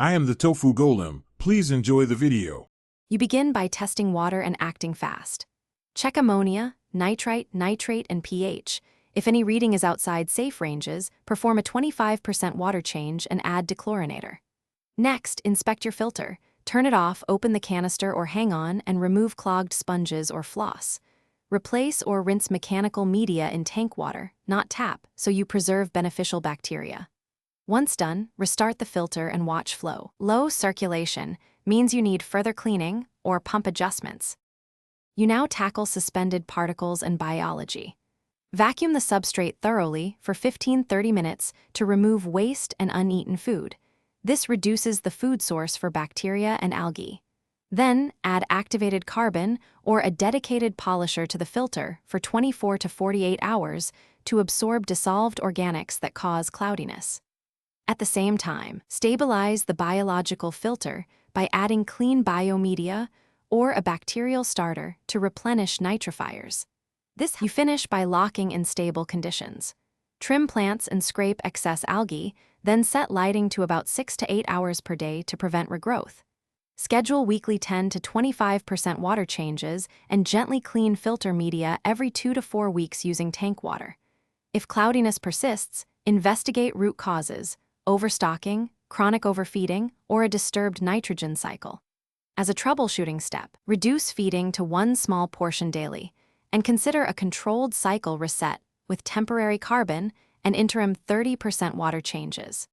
I am the tofu golem. Please enjoy the video. You begin by testing water and acting fast. Check ammonia, nitrite, nitrate, and pH. If any reading is outside safe ranges, perform a 25% water change and add dechlorinator. Next, inspect your filter. Turn it off, open the canister or hang on, and remove clogged sponges or floss. Replace or rinse mechanical media in tank water, not tap, so you preserve beneficial bacteria. Once done, restart the filter and watch flow. Low circulation means you need further cleaning or pump adjustments. You now tackle suspended particles and biology. Vacuum the substrate thoroughly for 15-30 minutes to remove waste and uneaten food. This reduces the food source for bacteria and algae. Then, add activated carbon or a dedicated polisher to the filter for 24 to 48 hours to absorb dissolved organics that cause cloudiness. At the same time, stabilize the biological filter by adding clean biomedia or a bacterial starter to replenish nitrifiers. You finish by locking in stable conditions. Trim plants and scrape excess algae, then set lighting to about 6 to 8 hours per day to prevent regrowth. Schedule weekly 10 to 25% water changes and gently clean filter media every 2 to 4 weeks using tank water. If cloudiness persists, investigate root causes, overstocking, chronic overfeeding, or a disturbed nitrogen cycle. As a troubleshooting step, reduce feeding to 1 small portion daily, and consider a controlled cycle reset with temporary carbon and interim 30% water changes.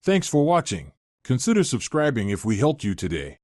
Thanks for watching. Consider subscribing if we helped you today.